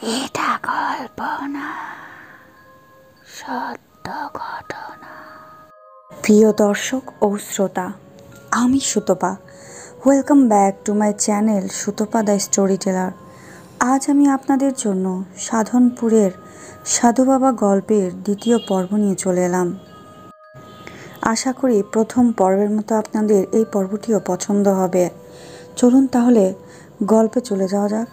এটা গল্প না, সত্য ঘটনা। প্রিয় দর্শক ও শ্রোতা, আমি Sutapa. Welcome back to my channel Sutapa the story teller. আজ আমি আপনাদের জন্য সাধনপুরের সাধু বাবা গল্পের দ্বিতীয় পর্ব নিয়ে চলে এলাম। আশা করি প্রথম পর্বের মতো আপনাদের এই পর্বটিও পছন্দ হবে। চলুন তাহলে গল্পে চলে যাওয়া যাক।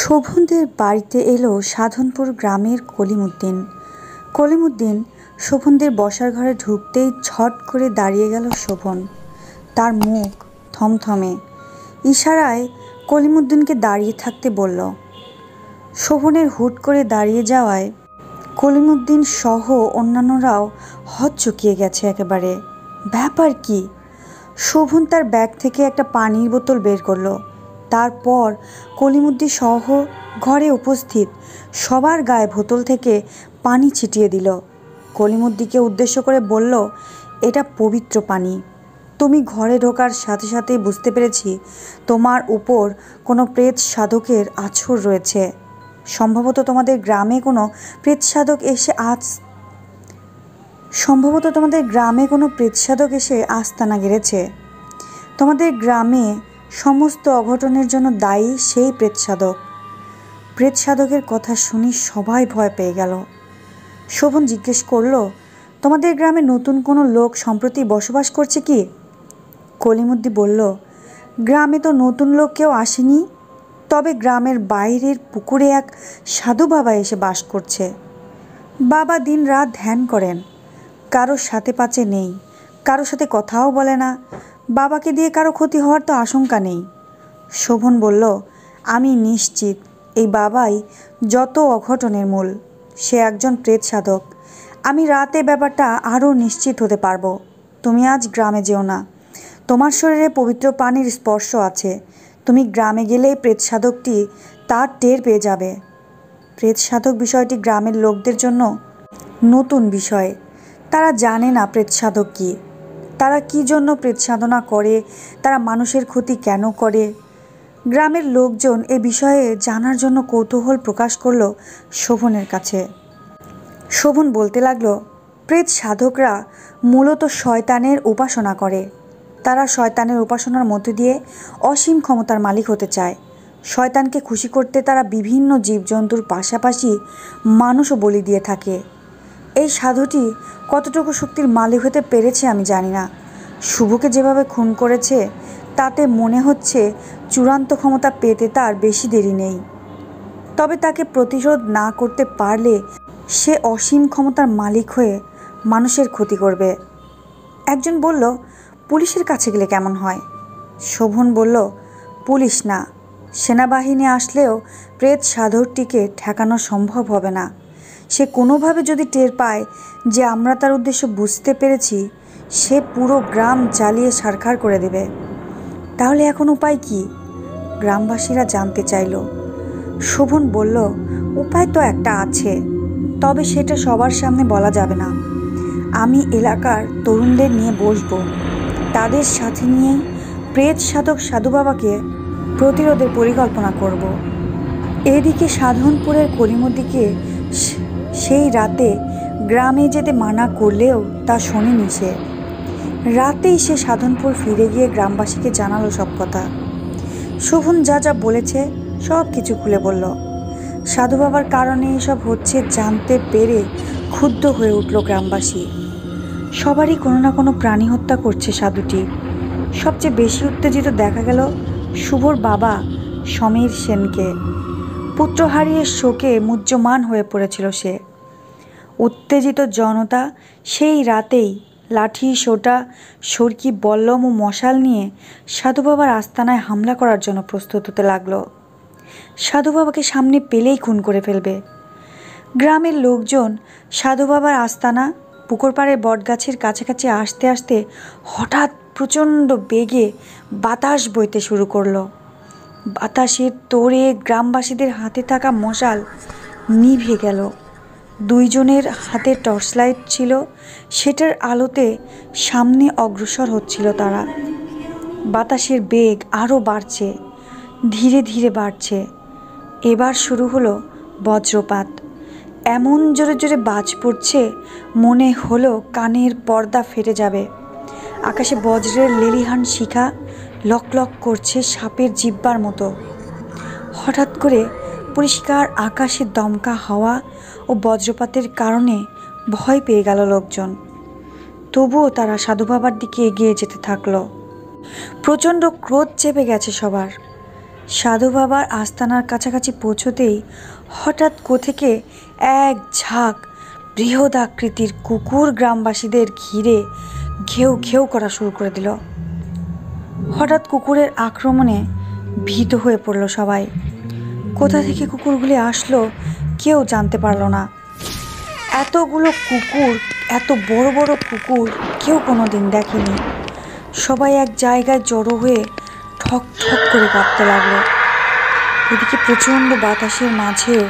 শোভনদের বাড়িতে এলো সাধনপুর গ্রামের কলিমুদ্দিন। কলিমুদ্দিন শোভনদের বসার ঘরে ঢুকতেই ছট করে দাঁড়িয়ে গেল শোভন। তার মুখ থমথমে। ইশারায় কলিমুদ্দিনকে দাঁড়িয়ে থাকতে বলল। শোভনের হুট করে দাঁড়িয়ে যাওয়ায় কলিমুদ্দিন সহ অন্যান্যরাও হকচকিয়ে গেছে একেবারে। ব্যাপার কি? শোভন তার ব্যাগ থেকে একটা পানির বোতল বের করলো। তারপর কলিমুদ্দিন সহ ঘরে উপস্থিত সবার গায়ে বোতল থেকে পানি ছিটিয়ে দিল। কলিমুদ্দিনকে উদ্দেশ্য করে বলল, এটা পবিত্র পানি। তুমি ঘরে ঢোকার সাথে সাথেই বুঝতে পেরেছি তোমার উপর কোনো প্রেত সাধকের আছর রয়েছে। সম্ভবত তোমাদের গ্রামে কোনো প্রেত সাধক এসে আস্তানা গেড়েছে। তোমাদের গ্রামে সমস্ত অঘটনের জন্য দায়ী সেই প্রেতসাধক। প্রেতসাধকের কথা শুনি সবাই ভয় পেয়ে গেল। শোভন জিজ্ঞেস করল, তোমাদের গ্রামে নতুন কোনো লোক সম্প্রতি বসবাস করছে কি? কলিমুদ্দিন বলল, গ্রামে তো নতুন লোক কেউ আসেনি, তবে গ্রামের বাইরের পুকুরে এক সাধু বাবা এসে বাস করছে। বাবা দিন রাত ধ্যান করেন, কারোর সাথে পাচে নেই, কারোর সাথে কথাও বলে না। বাবাকে দিয়ে কারো ক্ষতি হওয়ার তো আশঙ্কা নেই। শোভন বলল, আমি নিশ্চিত এই বাবাই যত অঘটনের মূল। সে একজন প্রেত সাধক। আমি রাতে ব্যাপারটা আরও নিশ্চিত হতে পারবো। তুমি আজ গ্রামে যেও না। তোমার শরীরে পবিত্র পানির স্পর্শ আছে। তুমি গ্রামে গেলেই প্রেত সাধকটি তার টের পেয়ে যাবে। প্রেত সাধক বিষয়টি গ্রামের লোকদের জন্য নতুন বিষয়। তারা জানে না প্রেত সাধক কী, তারা কী জন্য প্রেত সাধনা করে, তারা মানুষের ক্ষতি কেন করে। গ্রামের লোকজন এ বিষয়ে জানার জন্য কৌতূহল প্রকাশ করল শোভনের কাছে। শোভন বলতে লাগলো, প্রেত সাধকরা মূলত শয়তানের উপাসনা করে। তারা শয়তানের উপাসনার মধ্য দিয়ে অসীম ক্ষমতার মালিক হতে চায়। শয়তানকে খুশি করতে তারা বিভিন্ন জীবজন্তুর পাশাপাশি মানুষও বলি দিয়ে থাকে। এই সাধুটি কতটুকু শক্তির মালিক হতে পেরেছে আমি জানি না। শুভকে যেভাবে খুন করেছে তাতে মনে হচ্ছে চূড়ান্ত ক্ষমতা পেতে তার বেশি দেরি নেই। তবে তাকে প্রতিরোধ না করতে পারলে সে অসীম ক্ষমতার মালিক হয়ে মানুষের ক্ষতি করবে। একজন বলল, পুলিশের কাছে গেলে কেমন হয়? শোভন বলল, পুলিশ না, সেনাবাহিনী আসলেও প্রেত সাধকটিকে ঠেকানো সম্ভব হবে না। সে কোনোভাবে যদি টের পায় যে আমরা তার উদ্দেশ্য বুঝতে পেরেছি, সে পুরো গ্রাম জ্বালিয়ে ছারখার করে দেবে। তাহলে এখন উপায় কি? গ্রামবাসীরা জানতে চাইল। শোভন বলল, উপায় তো একটা আছে, তবে সেটা সবার সামনে বলা যাবে না। আমি এলাকার তরুণদের নিয়ে বসবো, তাদের সাথে নিয়েই প্রেত সাধক সাধু বাবাকে প্রতিরোধের পরিকল্পনা করব। এদিকে সাধনপুরের কলিমুদ্দিনকে সেই রাতে গ্রামে যেতে মানা করলেও তা শোনেনি সে। রাতেই সে সাধনপুর ফিরে গিয়ে গ্রামবাসীকে জানালো সব কথা। শোভন যা যা বলেছে সব কিছু খুলে বলল। সাধু বাবার কারণে এসব হচ্ছে জানতে পেরে ক্ষুব্ধ হয়ে উঠল গ্রামবাসী। সবারই কোনো না কোনো প্রাণী হত্যা করছে সাধুটি। সবচেয়ে বেশি উত্তেজিত দেখা গেল শুভর বাবা সমীর সেনকে। পুত্র হারিয়ে শোকে মুহ্যমান হয়ে পড়েছিল সে। উত্তেজিত জনতা সেই রাতেই লাঠি, সোটা, সরকি, বল্লম ও মশাল নিয়ে সাধু বাবার আস্তানায় হামলা করার জন্য প্রস্তুত হতে লাগলো। সাধু বাবাকে সামনে পেলেই খুন করে ফেলবে। গ্রামের লোকজন সাধু বাবার আস্তানা পুকুর পাড়ের বটগাছের কাছাকাছি আসতে আসতে হঠাৎ প্রচণ্ড বেগে বাতাস বইতে শুরু করলো। বাতাসের তোড়ে গ্রামবাসীদের হাতে থাকা মশাল নিভে গেল। দুইজনের হাতে টর্চ লাইট ছিল, সেটার আলোতে সামনে অগ্রসর হচ্ছিল তারা। বাতাসের বেগ আরও বাড়ছে, ধীরে ধীরে বাড়ছে। এবার শুরু হলো বজ্রপাত। এমন জোরে জোরে বাজ পড়ছে, মনে হলো কানের পর্দা ফেটে যাবে। আকাশে বজ্রের লেলিহান শিখা লক লক করছে সাপের জিহ্বার মতো। হঠাৎ করে পরিষ্কার আকাশে দমকা হাওয়া ও বজ্রপাতের কারণে ভয় পেয়ে গেল লোকজন। তবুও তারা সাধু বাবার দিকে এগিয়ে যেতে থাকলো। প্রচণ্ড ক্রোধ চেপে গেছে সবার। সাধু বাবার আস্তানার কাছাকাছি পৌঁছতেই হঠাৎ কোথেকে এক ঝাঁক বৃহদাকৃতির কুকুর গ্রামবাসীদের ঘিরে ঘেউ ঘেউ করা শুরু করে দিল। হঠাৎ কুকুরের আক্রমণে ভীত হয়ে পড়ল সবাই। কোথা থেকে কুকুরগুলি আসলো কেউ জানতে পারল না। এতগুলো কুকুর, এত বড় বড় কুকুর কেউ কোনো দিন দেখেনি। সবাই এক জায়গায় জড়ো হয়ে ঠক ঠক করে কাঁপতে লাগলো। এদিকে প্রচণ্ড বাতাসের মাঝেও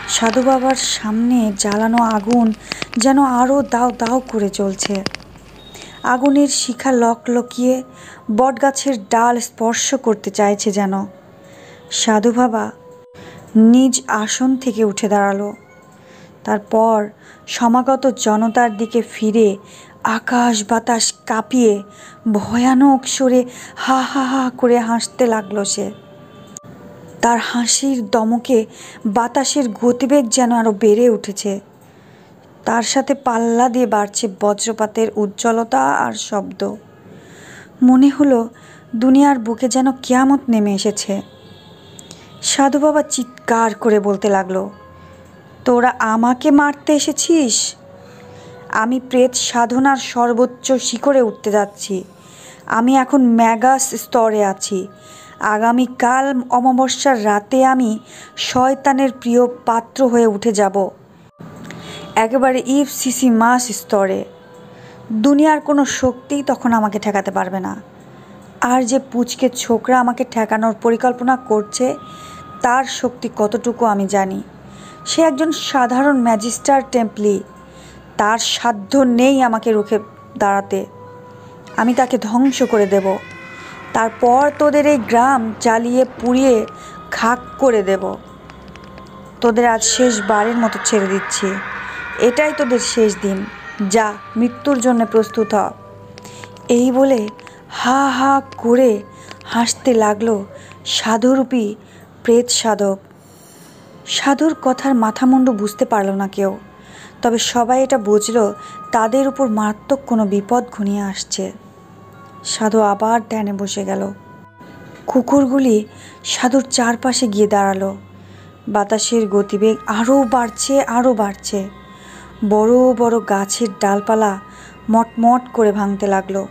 সাধু বাবার সামনে জ্বালানো আগুন যেন আরও দাও দাও করে চলছে। আগুনের শিখা লকলকিয়ে বটগাছের ডাল স্পর্শ করতে চাইছে যেন। সাধু বাবা নিজ আসন থেকে উঠে দাঁড়ালো। তারপর সমাগত জনতার দিকে ফিরে আকাশ বাতাস কাঁপিয়ে ভয়ানক সুরে হা হা হা করে হাসতে লাগলো সে। তার হাসির দমকে বাতাসের গতিবেগ যেন আরও বেড়ে উঠেছে। তার সাথে পাল্লা দিয়ে বাড়ছে বজ্রপাতের উজ্জ্বলতা আর শব্দ। মনে হলো দুনিয়ার বুকে যেন কিয়ামত নেমে এসেছে। সাধু বাবা চিৎকার করে বলতে লাগলো, তোরা আমাকে মারতে এসেছিস? আমি প্রেত সাধনার সর্বোচ্চ শিখরে উঠতে যাচ্ছি। আমি এখন ম্যাগাস স্তরে আছি। আগামীকাল অমাবস্যার রাতে আমি শয়তানের প্রিয় পাত্র হয়ে উঠে যাব, একেবারে ইফসিসি মাস স্তরে। দুনিয়ার কোনো শক্তিই তখন আমাকে ঠেকাতে পারবে না। আর যে পুচকে ছোকরা আমাকে ঠেকানোর পরিকল্পনা করছে তার শক্তি কতটুকু আমি জানি। সে একজন সাধারণ ম্যাজিস্টার টেম্পলি। তার সাধ্য নেই আমাকে রুখে দাঁড়াতে। আমি তাকে ধ্বংস করে দেব। তারপর তোদের এই গ্রাম জ্বালিয়ে পুড়িয়ে খাক করে দেব। তোদের আজ শেষবারের মতো ছেড়ে দিচ্ছি। এটাই তোদের শেষ দিন। যা, মৃত্যুর জন্য প্রস্তুত হ। এই বলে হা হা করে হাসতে লাগলো সাধুরূপী প্রেত সাধক। সাধুর কথার মাথামুন্ডু বুঝতে পারল না কেউ। তবে সবাই এটা বুঝল তাদের উপর মারাত্মক কোনো বিপদ ঘনিয়ে আসছে। সাধু আবার ধ্যানে বসে গেল। কুকুরগুলি সাধুর চারপাশে গিয়ে দাঁড়ালো। বাতাসের গতিবেগ আরও বাড়ছে। বড় বড় গাছের ডালপালা মটমট করে ভাঙতে লাগলো।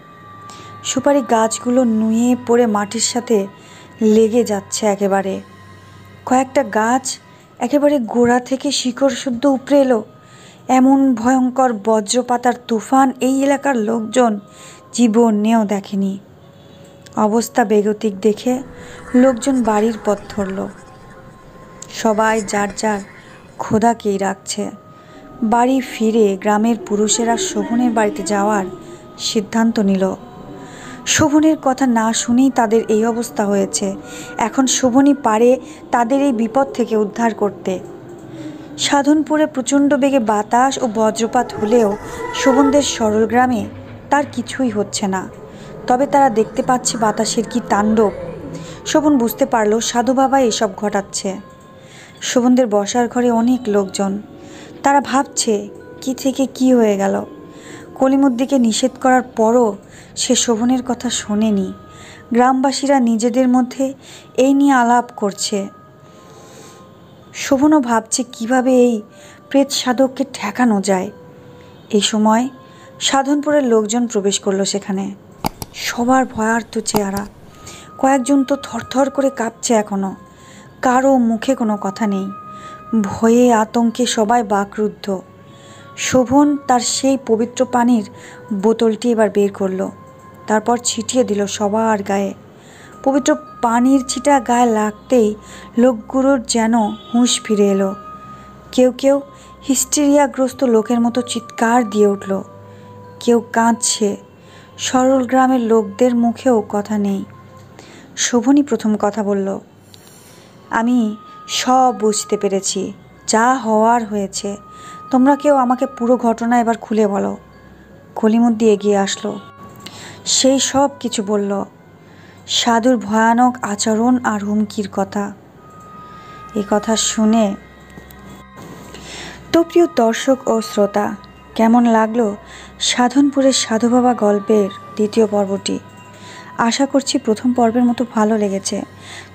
সুপারি গাছগুলো নুয়ে পড়ে মাটির সাথে লেগে যাচ্ছে একেবারে। কয়েকটা গাছ একেবারে গোড়া থেকে শিকড় শুদ্ধ উপড়ে এলো। এমন ভয়ঙ্কর বজ্রপাতার তুফান এই এলাকার লোকজন জীবনেও দেখেনি। অবস্থা বেগতিক দেখে লোকজন বাড়ির পথ ধরল। সবাই যার যার খোদাকেই রাখছে। বাড়ি ফিরে গ্রামের পুরুষেরা শোভনের বাড়িতে যাওয়ার সিদ্ধান্ত নিল। শোভনের কথা না শুনেই তাদের এই অবস্থা হয়েছে। এখন শোভনই পারে তাদের এই বিপদ থেকে উদ্ধার করতে। সাধনপুরে প্রচণ্ড বেগে বাতাস ও বজ্রপাত হলেও শোভনদের সরল গ্রামে তার কিছুই হচ্ছে না। তবে তারা দেখতে পাচ্ছে বাতাসের কি তাণ্ডব। শোভন বুঝতে পারল সাধু বাবা এসব ঘটাচ্ছে। শোভনদের বসার ঘরে অনেক লোকজন। তারা ভাবছে কি থেকে কি হয়ে গেল। কলিমুদ্দিকে নিষেধ করার পরও সে শোভনের কথা শোনেনি। গ্রামবাসীরা নিজেদের মধ্যে এই নিয়ে আলাপ করছে। শোভনও ভাবছে কিভাবে এই প্রেত সাধককে ঠেকানো যায়। এই সময় সাধনপুরের লোকজন প্রবেশ করলো সেখানে। সবার ভয়ার্থ চেহারা। কয়েকজন তো থরথর করে কাঁপছে এখনো। কারো মুখে কোনো কথা নেই। ভয়ে আতঙ্কে সবাই বাকরুদ্ধ। শোভন তার সেই পবিত্র পানির বোতলটি এবার বের করলো। তারপর ছিটিয়ে দিল সবার গায়ে। পবিত্র পানির ছিটা গায়ে লাগতেই লোকগুলোর যেন হুঁশ ফিরে এলো। কেউ কেউ হিস্টেরিয়াগ্রস্ত লোকের মতো চিৎকার দিয়ে উঠল। কেউ কাঁদছে। সরল গ্রামের লোকদের মুখেও কথা নেই। শোভনই প্রথম কথা বলল, আমি সব বুঝতে পেরেছি, যা হওয়ার হয়েছে। তোমরা কেউ আমাকে পুরো ঘটনা এবার খুলে বলো। কলিমুদ্দি এগিয়ে আসলো, সেই সব কিছু বলল, সাধুর ভয়ানক আচরণ আর হুমকির কথা। এ কথা শুনে তো প্রিয় দর্শক ও শ্রোতা, কেমন লাগলো সাধনপুরের সাধু বাবা গল্পের দ্বিতীয় পর্বটি? আশা করছি প্রথম পর্বের মতো ভালো লেগেছে।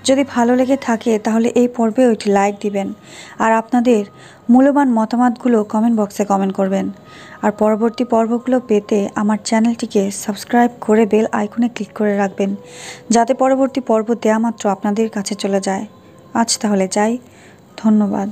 যদি ভালো লেগে থাকে তাহলে এই পর্বে একটি লাইক দিবেন আর আপনাদের মূল্যবান মতামতগুলো কমেন্ট বক্সে কমেন্ট করবেন। আর পরবর্তী পর্বগুলো পেতে আমার চ্যানেলটিকে সাবস্ক্রাইব করে বেল আইকনে ক্লিক করে রাখবেন, যাতে পরবর্তী পর্ব দেয়া মাত্র আপনাদের কাছে চলে যায়। আজ তাহলে যাই, ধন্যবাদ।